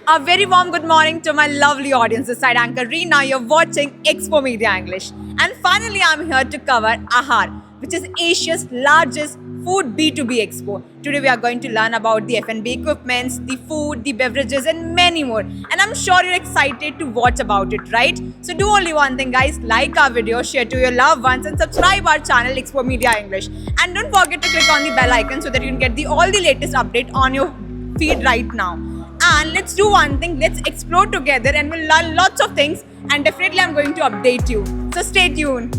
A very warm good morning to my lovely audience. This side anchor Reena. You're watching Expo Media English. And finally, I'm here to cover AHAR, which is Asia's largest food B2B expo. Today, we are going to learn about the F&B equipments, the food, the beverages, and many more. And I'm sure you're excited to watch about it, right? So do only one thing, guys. Like our video, share to your loved ones, and subscribe our channel Expo Media English. And don't forget to click on the bell icon so that you can get all the latest update on your feed right now. And let's do one thing, let's explore together and we'll learn lots of things, and definitely I'm going to update you. So stay tuned.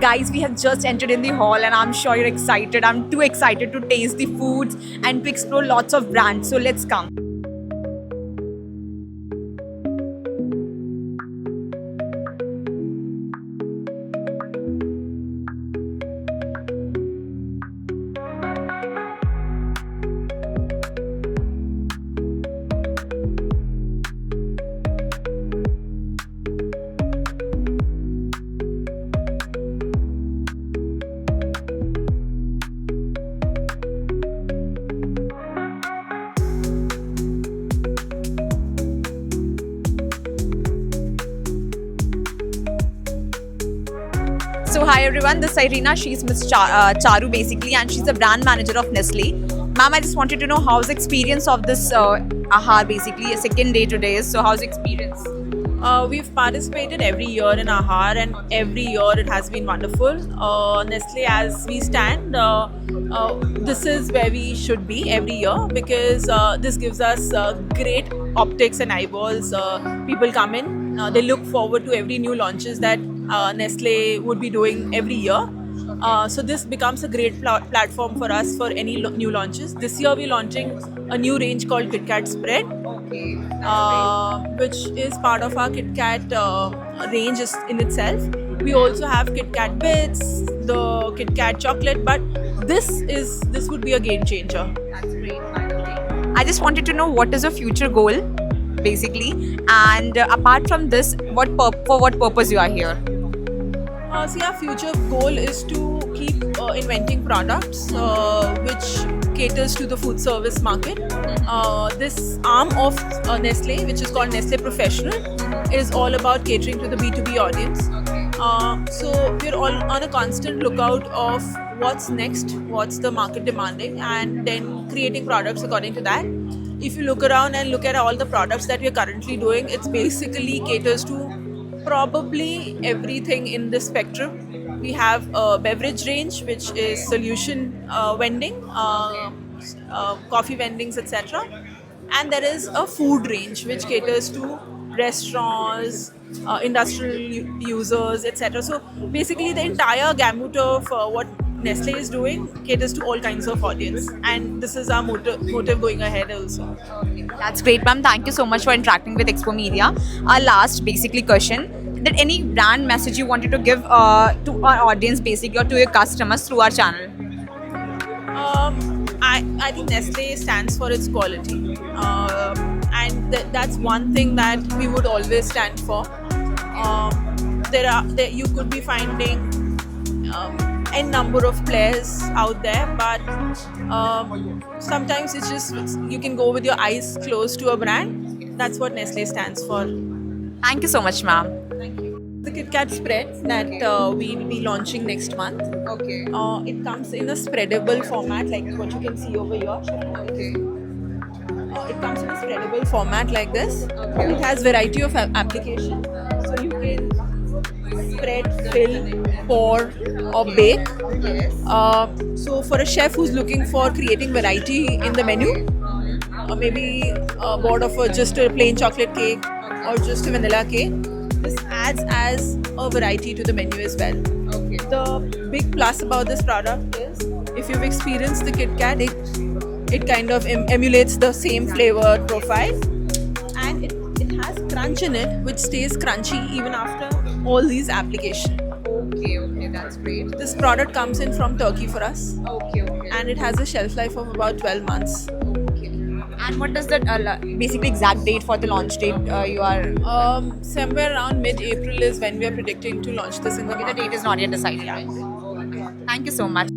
Guys, we have just entered in the hall and I'm sure you're excited. I'm too excited to taste the foods and to explore lots of brands. So let's come. So hi everyone, this is Irina. She's Miss Charu basically, and she's the brand manager of Nestle. Ma'am, I just wanted to know how's the experience of this AHAR basically, a second day today. So how's the experience? We've participated every year in AHAR, and every year it has been wonderful. Nestle, as we stand, this is where we should be every year because this gives us great optics and eyeballs. People come in, they look forward to every new launches that Nestle would be doing every year. So this becomes a great platform for us for any new launches. This year we're launching a new range called KitKat Spread, which is part of our KitKat range in itself. We also have KitKat Bits, the KitKat chocolate, but this would be a game changer. That's great. I just wanted to know what is your future goal basically, and apart from this, for what purpose you are here? See, our future goal is to keep inventing products which caters to the food service market. This arm of Nestle, which is called Nestle Professional, is all about catering to the B2B audience. So we're all on a constant lookout of what's next, what's the market demanding, and then creating products according to that. If you look around and look at all the products that we're currently doing, it's basically caters to probably everything in this spectrum. We have a beverage range, which is solution vending, coffee vendings, etc. And there is a food range, which caters to restaurants, industrial users, etc. So basically, the entire gamut of what Nestle is doing caters to all kinds of audience, and this is our motive going ahead also. That's great, ma'am. Thank you so much for interacting with Expo Media. Our last basically question, that any brand message you wanted to give to our audience basically, or to your customers through our channel? I think Nestle stands for its quality, and that's one thing that we would always stand for. You could be finding n number of players out there, but sometimes it's just you can go with your eyes closed to a brand. That's what Nestle stands for. Thank you so much, ma'am. The KitKat Spread that we'll be launching next month. Okay. It comes in a spreadable format, like what you can see over here. Okay. It comes in a spreadable format like this. It has variety of application, so you can spread, fill, pour, or bake. So for a chef who's looking for creating variety in the menu, maybe bored of just a plain chocolate cake or just a vanilla cake, this adds as a variety to the menu as well. Okay. The big plus about this product is if you've experienced the KitKat, it kind of emulates the same flavor profile, and it has crunch in it, which stays crunchy even after all these applications. Okay, that's great. This product comes in from Turkey for us, Okay. and it has a shelf life of about 12 months. Okay. And what does that basically exact date for the launch date you are? Somewhere around mid-April is when we are predicting to launch this in the The market. date is not yet decided. Right? Okay. Thank you so much.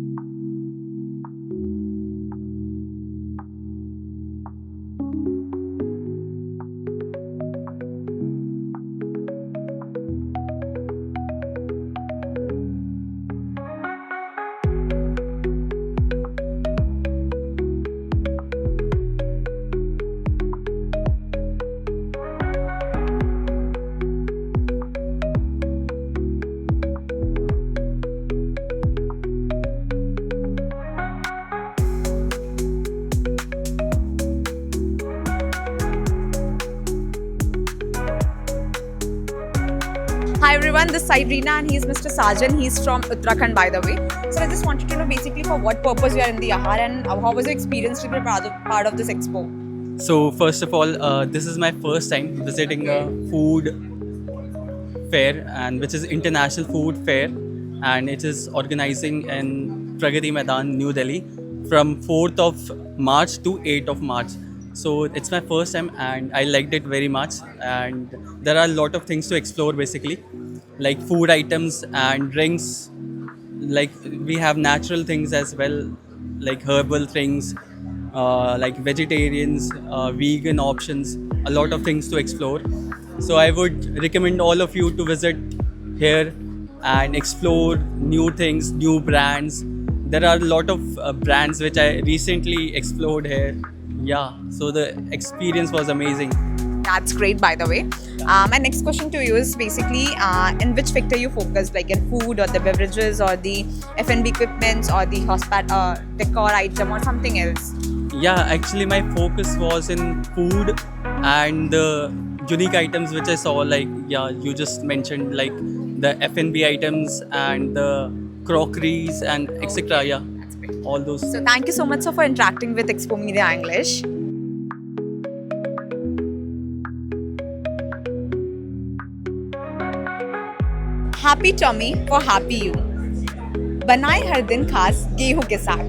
Hi everyone, this is Reena and he's Mr. Sajan. He's from Uttarakhand, by the way. So I just wanted to know basically for what purpose you are in the Ahar and how was your experience to be part of this expo? So first of all, this is my first time visiting a food fair, and which is international food fair, and it is organizing in Pragati Maidan, New Delhi, from 4th of March to 8th of March. So it's my first time, and I liked it very much. And there are a lot of things to explore, basically, like food items and drinks. Like we have natural things as well, like herbal things, like vegetarians, vegan options, a lot of things to explore. So I would recommend all of you to visit here and explore new things, new brands. There are a lot of brands which I recently explored here. Yeah, so the experience was amazing. That's great, by the way. My next question to you is basically in which sector you focus, like in food or the beverages or the F&B equipments or the decor item or something else? Yeah, actually my focus was in food and the unique items which I saw, like, yeah, you just mentioned, like the F&B items and the crockeries and etc. Yeah, That's great. all those. So thank you so much sir, for interacting with Expo Media English. Happy tummy for happy you. बनाए हर दिन खास गेहूं के साथ.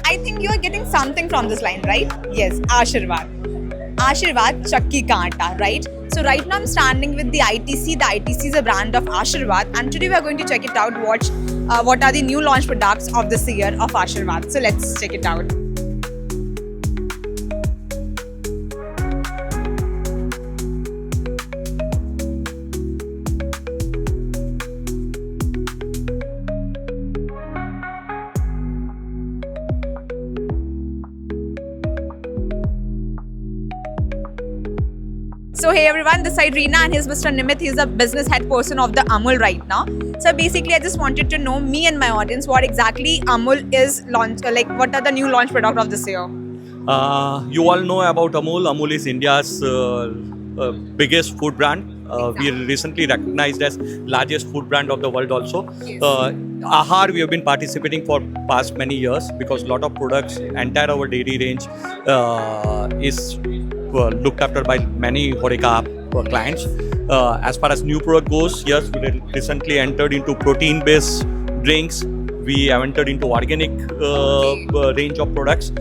I think you are getting something from this line, right? Yes, Ashirwad. Ashirwad chakki ka atta, right? So right now I'm standing with the ITC. The ITC is a brand of Ashirwad, and today we are going to check it out. Watch what are the new launch products of this year of Ashirwad. So let's check it out. So hey everyone, this is Reena and here's Mr. Nimit. He's the business head person of the Amul right now. So basically I just wanted to know, me and my audience, what exactly Amul is launch, like what are the new launch product of this year? You all know about Amul. Amul is India's biggest food brand. We are recently recognized as largest food brand of the world also. Yes. Ahar, we have been participating for past many years because a lot of products, entire our dairy range is looked after by many HoReCa clients. As far as new product goes, yes, we recently entered into protein-based drinks. We have entered into organic range of products,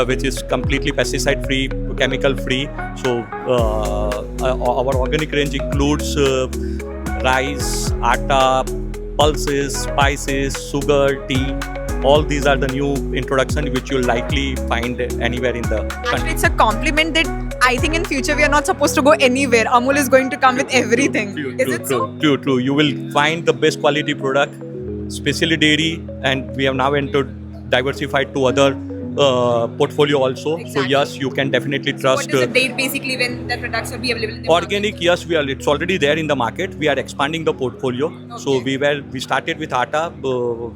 which is completely pesticide-free, chemical-free. So our organic range includes rice, atta, pulses, spices, sugar, tea. All these are the new introduction which you'll likely find anywhere in the Actually country. it's a compliment that I think in future we are not supposed to go anywhere. Amul is going to come with everything. Is it so? True. You will find the best quality product, especially dairy, and we have now entered diversified to other portfolio also. Exactly. So yes, you can definitely trust. What is the date basically when the products will be available in the Organic, yes, it's already there in the market. We are expanding the portfolio. So Okay. we started with atta,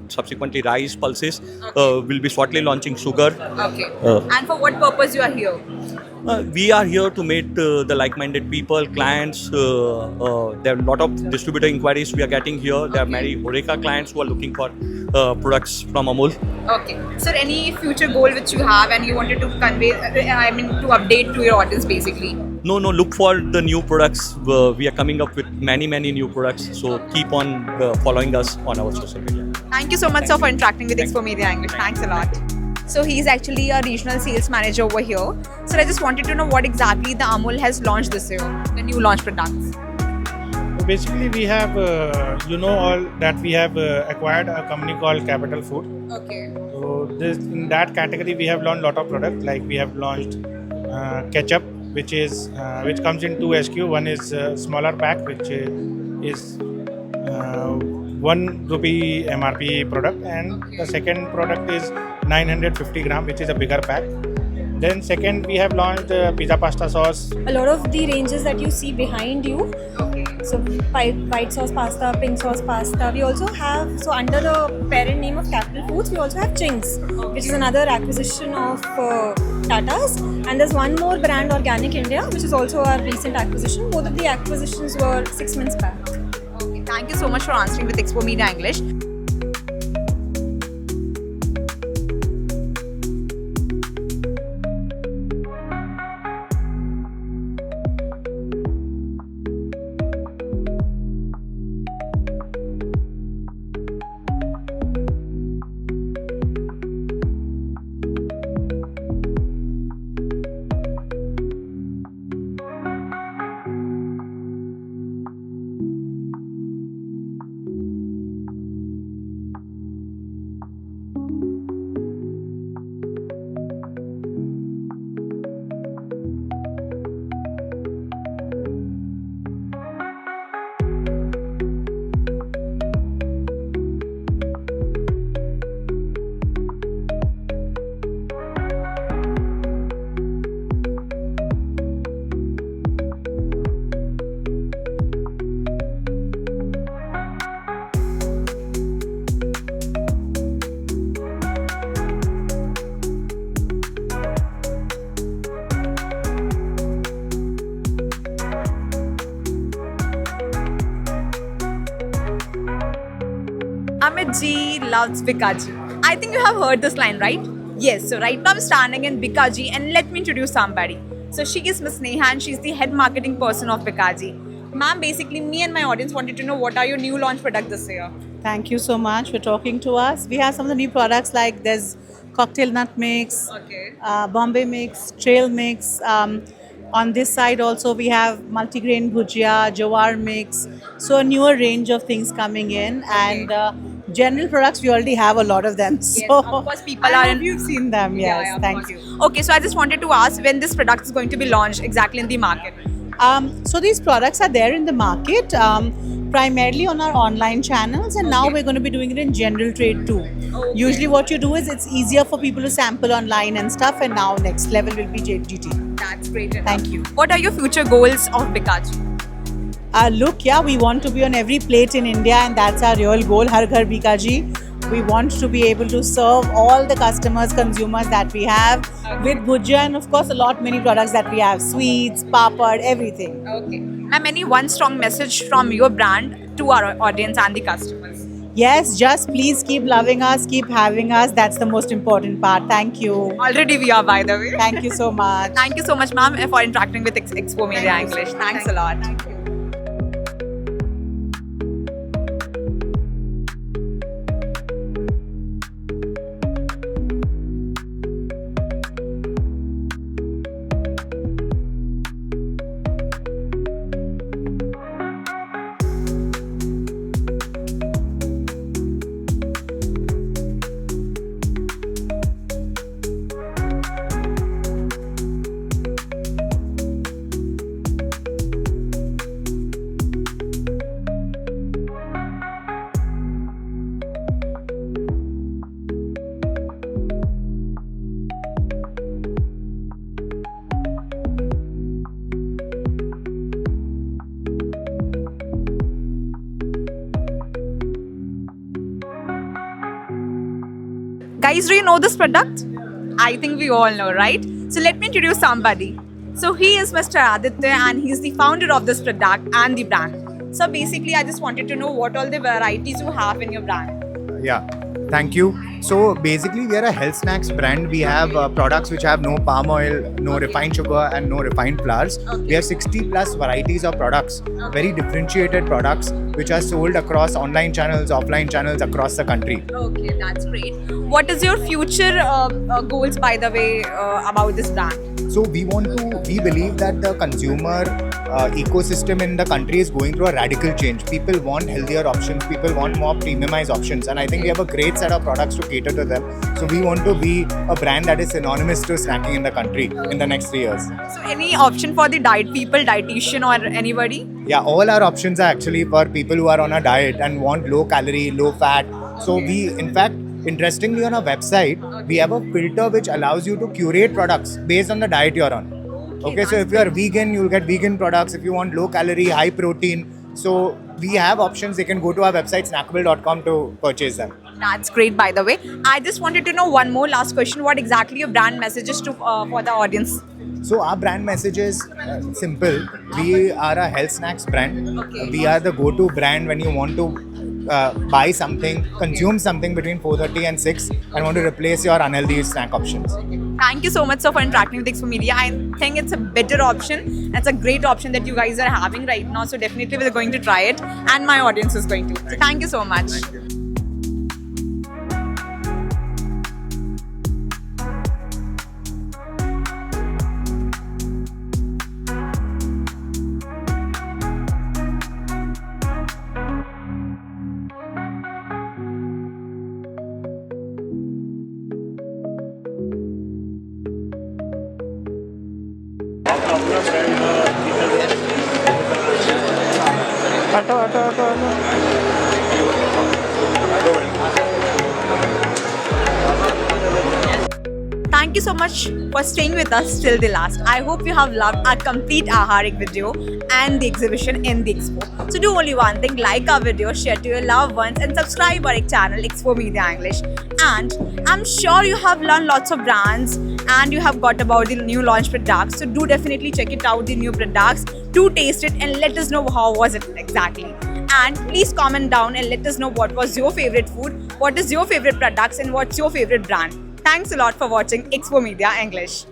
subsequently rice, pulses. We'll be shortly launching sugar. market? Okay. And for what purpose you are here? We are here to meet the like-minded people, clients. There are a lot of distributor inquiries we are getting here. There are many HoReCa clients who are looking for products from Amul. Okay. Sir, any future goal which you have and you wanted to convey, to update to your audience basically? No, look for the new products. We are coming up with many new products. So keep on following us on our social media. Thank you so much, sir, for interacting with Expo Media English. Thanks a lot. So he's actually a regional sales manager over here. So I just wanted to know what exactly the Amul has launched this year, the new launch products. So basically, we have, all that we have acquired a company called Capital Food. Okay. So this in that category, we have launched a lot of products. Like we have launched ketchup, which comes in two SKU. One is smaller pack, which is 1 rupee MRP product, and the second product is 950 gram, which is a bigger pack. Then second, we have launched pizza pasta sauce. A lot of the ranges that you see behind you. So white sauce pasta, pink sauce pasta. We also have, so under the parent name of Capital Foods, we also have Chings, which is another acquisition of Tata's. And there's one more brand, Organic India, which is also our recent acquisition. Both of the acquisitions were 6 months back. Okay. Thank you so much for answering with Expo Media English. Amit Ji loves Bikaji. I think you have heard this line, right? Yes, so right now I'm standing in Bikaji and let me introduce somebody. So she is Miss Neha and she's the head marketing person of Bikaji. Ma'am, basically me and my audience wanted to know what are your new launch products this year? Thank you so much for talking to us. We have some of the new products like there's cocktail nut mix, Okay. Bombay mix, trail mix. On this side also we have multigrain bhujia, jawar mix. So a newer range of things coming in, and general products we already have a lot of them. Yes, So of course, people I are hope in- you've seen them. Yes, Yeah, of thank course. you. Okay, so I just wanted to ask when this product is going to be launched exactly in the market. So these products are there in the market, primarily on our online channels, and now Okay. we're going to be doing it in general trade too. Okay. Usually what you do is it's easier for people to sample online and stuff, and now next level will be GT. That's great. enough. Thank you. What are your future goals of Bikaji? Look, yeah, we want to be on every plate in India, and that's our real goal, Har Ghar Bikaji. We want to be able to serve all the customers, consumers that we have with bhujia, and of course many products that we have, sweets, papad, everything. Okay. Ma'am, any one strong message from your brand to our audience and the customers? Yes, just please keep loving us, keep having us. That's the most important part. Thank you. Already we are, by the way. Thank you so much. Thank you so much, ma'am, for interacting with Expo Media English. Thanks a lot. Thank you. Guys, do you know this product? I think we all know, right? So let me introduce somebody. So he is Mr. Aditya and he's the founder of this product and the brand. So basically, I just wanted to know what all the varieties you have in your brand. Yeah, Thank you. So basically, we are a health snacks brand. We have products which have no palm oil, no refined sugar, and no refined flours. We have 60 plus varieties of products, very differentiated products, which are sold across online channels, offline channels across the country. Okay, that's great. What is your future goals, by the way, about this brand? So we believe that the consumer ecosystem in the country is going through a radical change. People want healthier options, people want more premiumized options, and I think we have a great set of products to cater to them. So we want to be a brand that is synonymous to snacking in the country in the next 3 years. So, any option for the diet people, dietitian, or anybody? Yeah, all our options are actually for people who are on a diet and want low calorie, low fat. So we, in fact, interestingly, on our website, we have a filter which allows you to curate products based on the diet you're on. Okay, so if you are vegan, you'll get vegan products. If you want low calorie, high protein, so we have options. They can go to our website snackable.com to purchase them. That's great, by the way. I just wanted to know one more last question. What exactly your brand message is to for the audience? So our brand message is simple. We are a health snacks brand. Okay. We are the go-to brand when you want to buy something, consume something between 4:30 and 6 and want to replace your unhealthy snack options. Thank you so much, sir, for interacting with Expo Media. I think it's a better option. It's a great option that you guys are having right now. So definitely we're going to try it, and my audience is going to. So thank you so much. Thank you so much for staying with us till the last. I hope you have loved our complete Aharic video and the exhibition in the expo. So do only one thing, like our video, share to your loved ones, and subscribe our channel Expo Media English. And I'm sure you have learned lots of brands and you have got about the new launch products. So do definitely check it out, the new products. Do taste it and let us know how was it exactly. And please comment down and let us know what was your favorite food, what is your favorite products, and what's your favorite brand. Thanks a lot for watching Expo Media English.